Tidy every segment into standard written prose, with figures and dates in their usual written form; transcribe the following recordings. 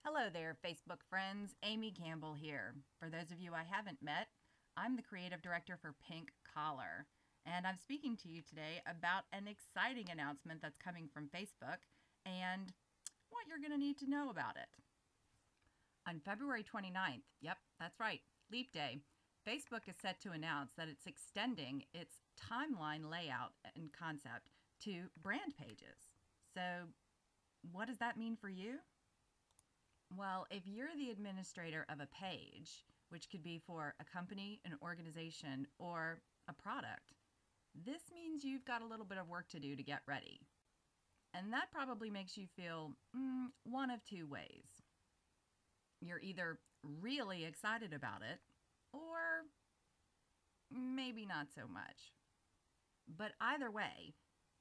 Hello there, Facebook friends. Amy Campbell here. For those of you I haven't met, I'm the creative director for Pink Collar, and I'm speaking to you today about an exciting announcement that's coming from Facebook and what you're going to need to know about it. On February 29th, yep, that's right, Leap Day, Facebook is set to announce that it's extending its timeline layout and concept to brand pages. So, what does that mean for you? Well, if you're the administrator of a page, which could be for a company, an organization, or a product, this means you've got a little bit of work to do to get ready. And that probably makes you feel one of two ways. You're either really excited about it, or maybe not so much. But either way,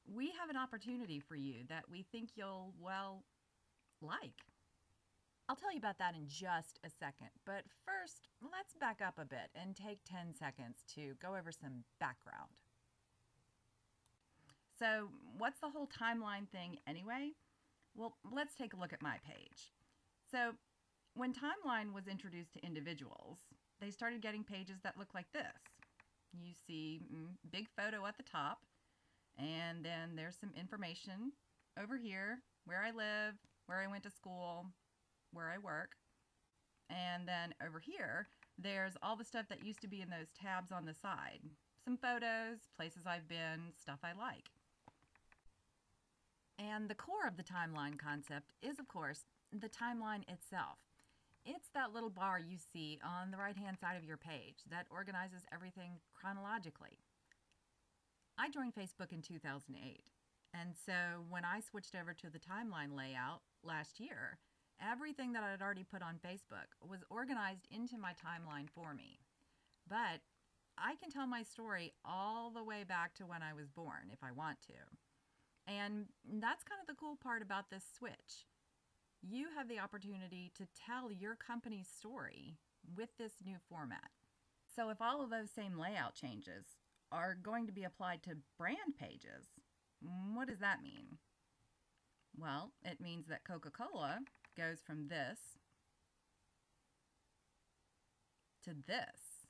we have an opportunity for you that we think you'll, well, like. I'll tell you about that in just a second, but first, let's back up a bit and take 10 seconds to go over some background. So, what's the whole timeline thing anyway? Well, let's take a look at my page. So, when timeline was introduced to individuals, they started getting pages that look like this. You see big photo at the top, and then there's some information over here, where I live, where I went to school, where I work. And then over here, there's all the stuff that used to be in those tabs on the side. Some photos, places I've been, stuff I like. And the core of the timeline concept is, of course, the timeline itself. It's that little bar you see on the right-hand side of your page that organizes everything chronologically. I joined Facebook in 2008, and so when I switched over to the timeline layout last year, everything that I had already put on Facebook was organized into my timeline for me. But I can tell my story all the way back to when I was born if I want to. And that's kind of the cool part about this switch. You have the opportunity to tell your company's story with this new format. So if all of those same layout changes are going to be applied to brand pages, what does that mean? Well, it means that Coca-Cola goes from this to this.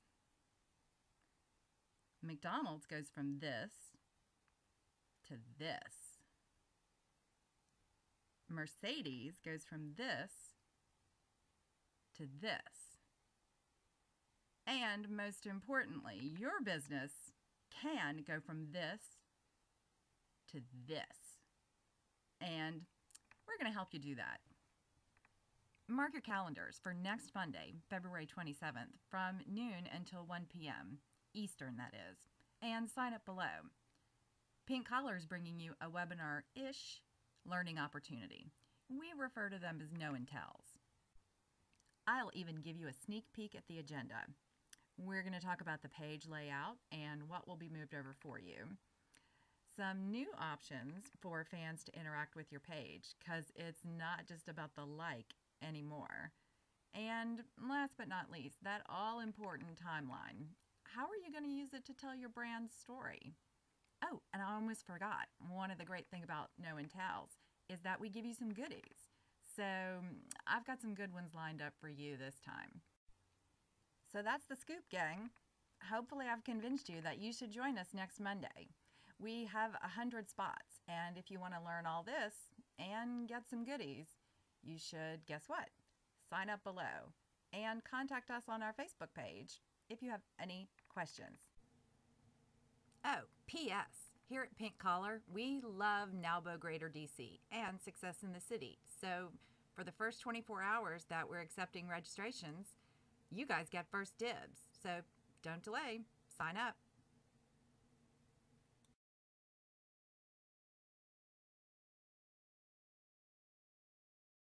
McDonald's goes from this to this. Mercedes goes from this to this. And most importantly, your business can go from this to this. And we're going to help you do that. Mark your calendars for next Monday, February 27th, from noon until 1 p.m. Eastern, that is, and sign up below. Pink Collar is bringing you a webinar-ish learning opportunity. We refer to them as Know and Tells. I'll even give you a sneak peek at the agenda. We're going to talk about the page layout and what will be moved over for you. Some new options for fans to interact with your page, because it's not just about the like anymore. And last but not least, that all-important timeline. How are you going to use it to tell your brand's story? Oh, and I almost forgot. One of the great things about Know and Tells is that we give you some goodies. So I've got some good ones lined up for you this time. So that's the scoop, gang. Hopefully I've convinced you that you should join us next Monday. We have 100 spots, and if you want to learn all this and get some goodies, you should, guess what? Sign up below and contact us on our Facebook page if you have any questions. Oh, P.S. Here at Pink Collar, we love Nalbo Greater DC and Success in the City. So for the first 24 hours that we're accepting registrations, you guys get first dibs. So don't delay. Sign up.